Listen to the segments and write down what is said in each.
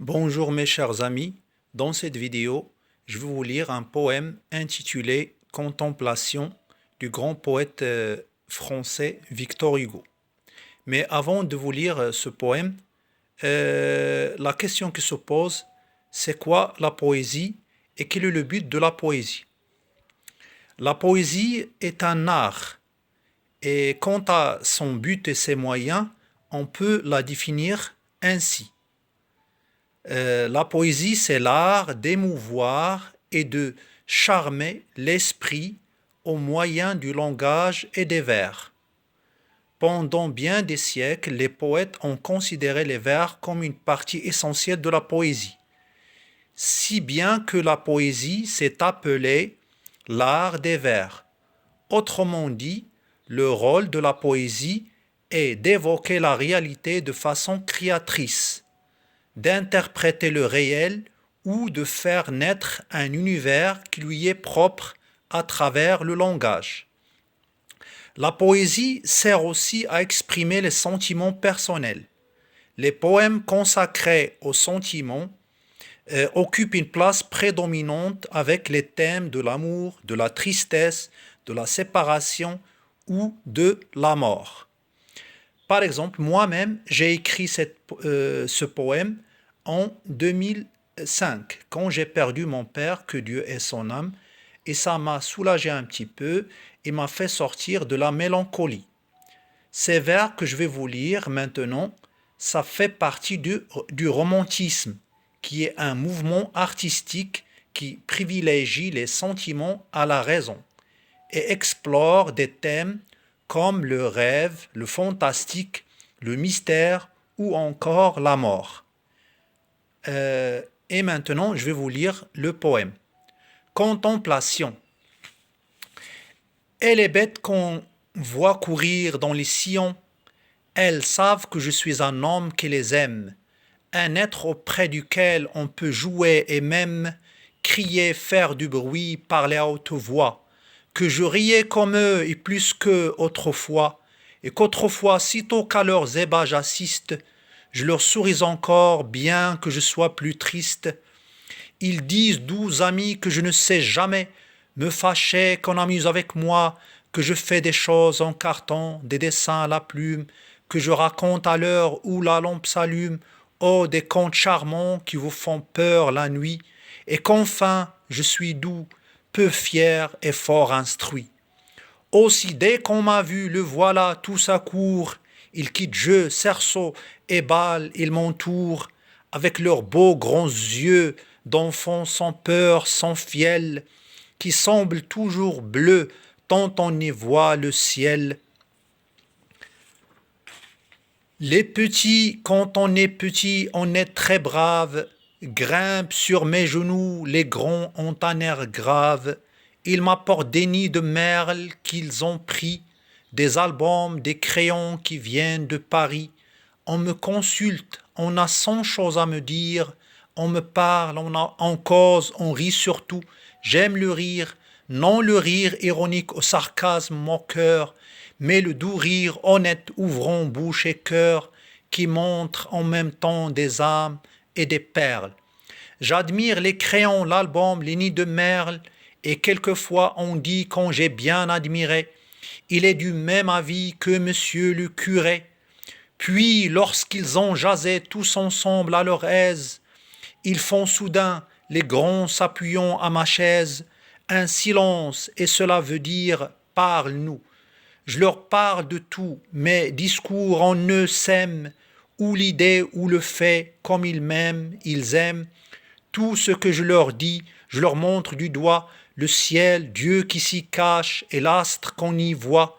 Bonjour mes chers amis, dans cette vidéo, je vais vous lire un poème intitulé Contemplation du grand poète français Victor Hugo. Mais avant de vous lire ce poème, la question qui se pose, c'est quoi la poésie et quel est le but de la poésie? La poésie est un art et quant à son but et ses moyens, on peut la définir ainsi. La poésie, c'est l'art d'émouvoir et de charmer l'esprit au moyen du langage et des vers. Pendant bien des siècles, les poètes ont considéré les vers comme une partie essentielle de la poésie, si bien que la poésie s'est appelée l'art des vers. Autrement dit, le rôle de la poésie est d'évoquer la réalité de façon créatrice, d'interpréter le réel ou de faire naître un univers qui lui est propre à travers le langage. La poésie sert aussi à exprimer les sentiments personnels. Les poèmes consacrés aux sentiments occupent une place prédominante avec les thèmes de l'amour, de la tristesse, de la séparation ou de la mort. Par exemple, moi-même, j'ai écrit ce poème en 2005, quand j'ai perdu mon père, que Dieu ait son âme, et ça m'a soulagé un petit peu et m'a fait sortir de la mélancolie. Ces vers que je vais vous lire maintenant, ça fait partie du romantisme, qui est un mouvement artistique qui privilégie les sentiments à la raison et explore des thèmes comme le rêve, le fantastique, le mystère ou encore la mort. Et maintenant, je vais vous lire le poème. Contemplation. Et les bêtes qu'on voit courir dans les sillons, elles savent que je suis un homme qui les aime, un être auprès duquel on peut jouer et même crier, faire du bruit, parler à haute voix, que je riais comme eux et plus qu'eux autrefois, et qu'autrefois, sitôt qu'à leurs ébats j'assiste, je leur souris encore, bien que je sois plus triste. Ils disent, doux amis, que je ne sais jamais me fâcher, qu'on amuse avec moi, que je fais des choses en carton, des dessins à la plume, que je raconte à l'heure où la lampe s'allume, oh, des contes charmants qui vous font peur la nuit, et qu'enfin je suis doux, peu fier et fort instruit. Aussi dès qu'on m'a vu, le voilà, tout s'accourt, ils quittent jeu, cerceau et balle, ils m'entourent, avec leurs beaux grands yeux d'enfants sans peur, sans fiel, qui semblent toujours bleus, tant on y voit le ciel. Les petits, quand on est petit, on est très brave, grimpent sur mes genoux, les grands ont un air grave. Ils m'apportent des nids de merle qu'ils ont pris, des albums, des crayons qui viennent de Paris. On me consulte, on a 100 choses à me dire, on me parle, on cause, on rit surtout. J'aime le rire, non le rire ironique au sarcasme moqueur, mais le doux rire honnête ouvrant bouche et cœur, qui montre en même temps des âmes et des perles. J'admire les crayons, l'album, les nids de merle, et quelquefois on dit quand j'ai bien admiré, il est du même avis que monsieur le curé. Puis, lorsqu'ils ont jasé tous ensemble à leur aise, ils font soudain, les grands s'appuyant à ma chaise, un silence, et cela veut dire « parle-nous ». Je leur parle de tout, mes discours en eux sèment, ou l'idée ou le fait, comme ils m'aiment, ils aiment. Tout ce que je leur dis, je leur montre du doigt, le ciel, Dieu qui s'y cache, et l'astre qu'on y voit.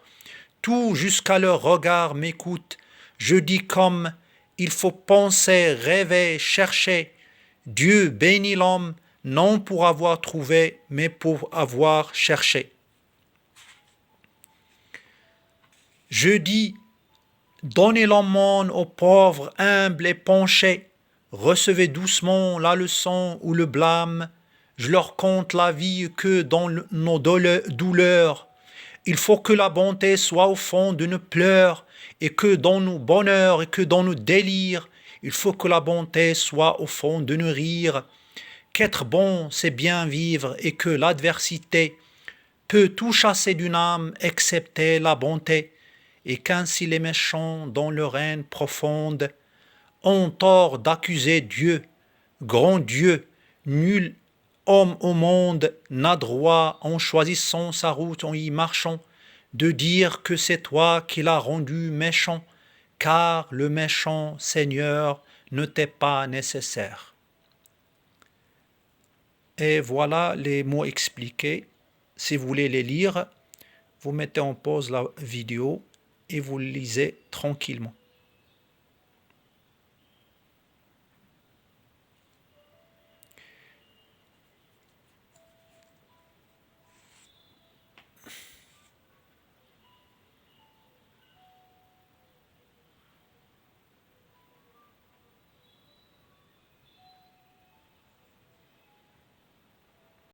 Tout jusqu'à leur regard m'écoute. Je dis comme, il faut penser, rêver, chercher. Dieu bénit l'homme, non pour avoir trouvé, mais pour avoir cherché. Je dis, donnez l'aumône aux pauvres, humbles et penchés. Recevez doucement la leçon ou le blâme. Je leur conte la vie que dans nos douleurs. Il faut que la bonté soit au fond de nos pleurs, et que dans nos bonheurs et que dans nos délires, Il faut que la bonté soit au fond de nos rires. Qu'être bon, c'est bien vivre, et que l'adversité peut tout chasser d'une âme, excepté la bonté, et qu'ainsi les méchants, dans leur haine profonde, ont tort d'accuser Dieu, grand Dieu, nul homme au monde n'a droit, en choisissant sa route, en y marchant, de dire que c'est toi qui l'as rendu méchant, car le méchant Seigneur ne t'est pas nécessaire. Et voilà les mots expliqués. Si vous voulez les lire, vous mettez en pause la vidéo et vous lisez tranquillement.